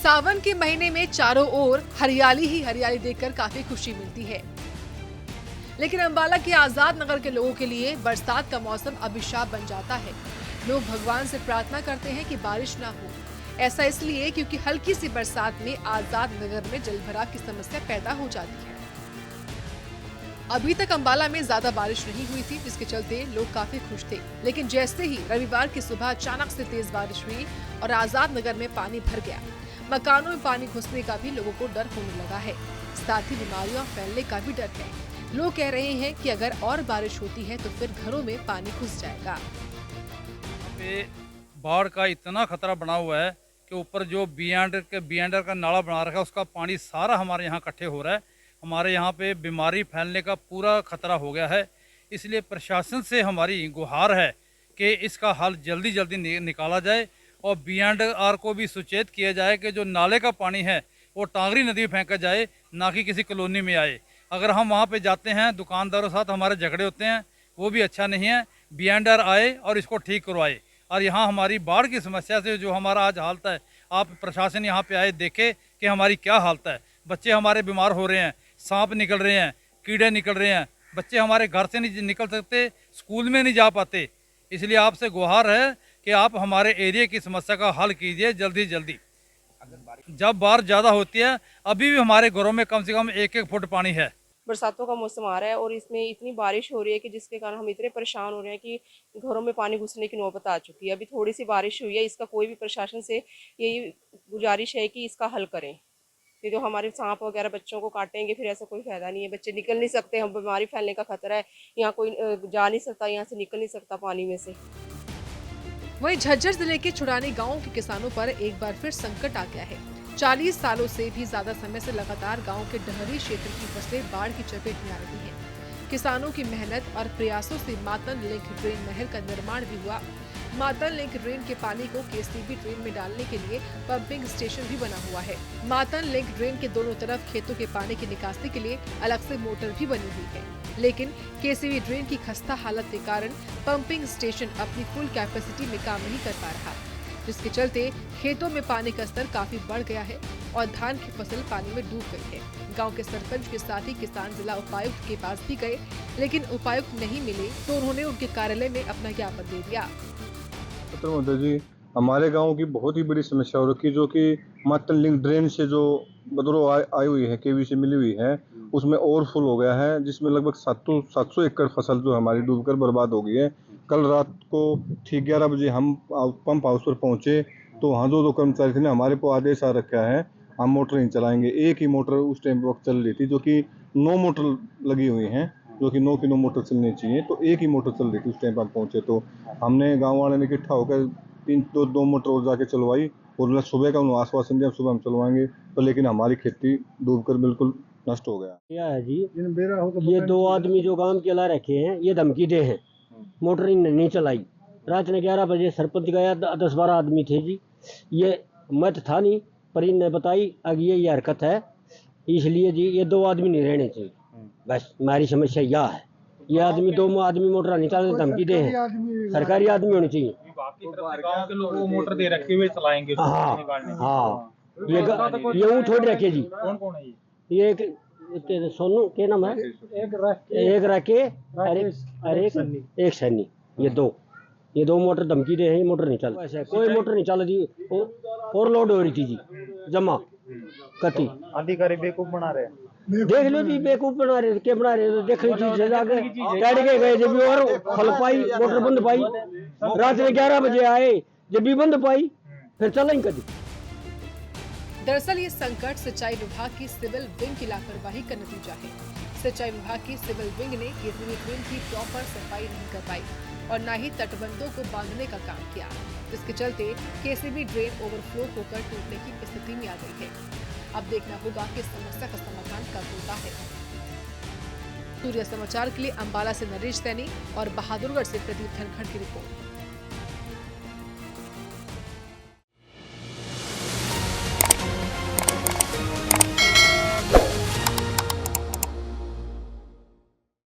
सावन के महीने में चारों ओर हरियाली ही हरियाली देखकर काफी खुशी मिलती है, लेकिन अंबाला के आजाद नगर के लोगों के लिए बरसात का मौसम अभिशाप बन जाता है। लोग भगवान से प्रार्थना करते हैं कि बारिश ना हो। ऐसा इसलिए क्योंकि हल्की सी बरसात में आजाद नगर में जलभराव की समस्या पैदा हो जाती है। अभी तक अंबाला में ज्यादा बारिश नहीं हुई थी, जिसके चलते लोग काफी खुश थे, लेकिन जैसे ही रविवार की सुबह अचानक से तेज बारिश हुई और आजाद नगर में पानी भर गया, मकानों में पानी घुसने का भी लोगों को डर होने लगा है। साथ ही बीमारियां फैलने का भी डर है। लोग कह रहे हैं कि अगर और बारिश होती है तो फिर घरों में पानी घुस जाएगा। बाढ़ का इतना खतरा बना हुआ है कि ऊपर जो बियांडर का नाला बना रखा है, उसका पानी सारा हमारे यहाँ इकट्ठे हो रहा है। हमारे यहाँ पे बीमारी फैलने का पूरा खतरा हो गया है। इसलिए प्रशासन से हमारी गुहार है कि इसका हल जल्दी जल्दी निकाला जाए और बियांडर को भी सुचेत किया जाए कि जो नाले का पानी है वो टांगरी नदी में फेंका जाए, ना कि किसी कॉलोनी में आए। अगर हम वहाँ पे जाते हैं, दुकानदारों के साथ हमारे झगड़े होते हैं, वो भी अच्छा नहीं है। बियांडर आए और इसको ठीक करवाए। और यहाँ हमारी बाढ़ की समस्या से जो हमारा आज हालत है, आप प्रशासन यहाँ पे आए, देखे कि हमारी क्या हालत है। बच्चे हमारे बीमार हो रहे हैं, सांप निकल रहे हैं, कीड़े निकल रहे हैं, बच्चे हमारे घर से नहीं निकल सकते, स्कूल में नहीं जा पाते। इसलिए आपसे गुहार है कि आप हमारे एरिया की समस्या का हल कीजिए जल्दी जल्दी। जब बारिश ज़्यादा होती है, अभी भी हमारे घरों में कम से कम 1-1 फुट पानी है। बरसातों का मौसम आ रहा है और इसमें इतनी बारिश हो रही है कि जिसके कारण हम इतने परेशान हो रहे हैं कि घरों में पानी घुसने की नौबत आ चुकी है। अभी थोड़ी सी बारिश हुई है, इसका कोई भी प्रशासन से यही गुजारिश है कि इसका हल करें। ये जो हमारे सांप वगैरह बच्चों को काटेंगे, फिर ऐसा कोई फायदा नहीं है। बच्चे निकल नहीं सकते, हम बीमारी फैलने का खतरा है। यहाँ कोई जा नहीं सकता, यहाँ से निकल नहीं सकता पानी में से। वहीं झज्जर जिले के छुड़ानी गांव के किसानों पर एक बार फिर संकट आ गया है। 40 सालों से भी ज्यादा समय से लगातार गांव के डहरी क्षेत्र की फसलें बाढ़ की चपेट में आ रही हैं। किसानों की मेहनत और प्रयासों से मातन लिंक ड्रेन नहर का निर्माण भी हुआ। मातन लिंक ड्रेन के पानी को केसीबी ड्रेन में डालने के लिए पंपिंग स्टेशन भी बना हुआ है। मातन लिंक ड्रेन के दोनों तरफ खेतों के पानी की निकासी के लिए अलग से मोटर भी बनी हुई है, लेकिन केसीबी ड्रेन की खस्ता हालत के कारण पंपिंग स्टेशन अपनी फुल कैपेसिटी में काम नहीं कर पा रहा, जिसके चलते खेतों में पानी का स्तर काफी बढ़ गया है और धान की फसल पानी में डूब गई है। गांव के सरपंच के साथ ही किसान जिला उपायुक्त के पास भी गए, लेकिन उपायुक्त नहीं मिले तो उन्होंने उनके कार्यालय में अपना ज्ञापन दे दिया। जी, हमारे गांव की बहुत ही बड़ी समस्या हो रखी है, जो कि मातन लिंक ड्रेन से जो बदरो आई हुई है, केवी से मिली हुई है, उसमें ओवरफुल हो गया है, जिसमें लगभग 700 एकड़ फसल जो हमारी डूबकर बर्बाद हो गई है। कल रात को ठीक 11 बजे हम पंप हाउस पर पहुंचे तो वहाँ जो कर्मचारी थे ने हमारे को आदेश आ रखा है, हम मोटर नहीं चलाएंगे। एक ही मोटर उस टाइम वक्त चल रही थी, जो कि 9 मोटर लगी हुई हैं, जो कि 9 की 9 मोटर चलनी चाहिए, तो एक ही मोटर चल रही थी। उस टाइम पर पहुंचे तो हमने गाँव वाले ने इकट्ठा होकर 2 मोटर और जाके चलवाई और सुबह का उन्होंने आश्वासन दिया सुबह हम चलवाएंगे, तो लेकिन हमारी खेती डूबकर बिल्कुल नष्ट हो गया। क्या है जी, ये 2 आदमी जो काम के ला रखे हैं, ये धमकी दे हैं, मोटर नहीं चलाई। रात में 11 बजे सरपंच गया, 10-12 आदमी थे जी। ये मत था नहीं, पर इनने बताई आगे ये हरकत है, इसलिए जी ये 2 आदमी नहीं रहने चाहिए। बस हमारी समस्या यह है, ये आदमी 2 आदमी मोटर नहीं चलाने धमकी दे हैं, सरकारी आदमी होने चाहिए। गांव के लोग वो मोटर दे रखे हुए चलाएंगे। हाँ, ये थोड़ी रखे जी। कौन है ये एक सोनू के नाम है, एक रखे और एक सन्नी, ये दो मोटर धमकी दे हैं, ये मोटर नहीं चल, ऐसा कोई मोटर नहीं चल जी। और लोड हो रही थी जी, जमा कटी। अधिकारी बेवकूफ बना रहे हैं, देख लो जी, बेवकूफ बना रहे, क्या बना रहे, तो देख ली चीज जाके टैड के गए जब भी, और खल पाई मोटर बंद पाई। रात में 11 बजे आए, जब भी बंद पाई, फिर चला ही कभी। दरअसल ये संकट सिंचाई विभाग की सिविल विंग की लापरवाही का नतीजा है। सिंचाई विभाग की सिविल विंग ने केसीबी ड्रेन की प्रॉपर सफाई नहीं कर पाई और न ही तटबंधों को बांधने का काम किया, जिसके चलते केसीबी ड्रेन ओवरफ्लो होकर टूटने की स्थिति में आ गई है। अब देखना होगा कि समस्या का समाधान कब होता है। सूर्य समाचार के लिए अंबाला से नरेश सैनी और बहादुरगढ़ से प्रदीप धनखड़ की रिपोर्ट।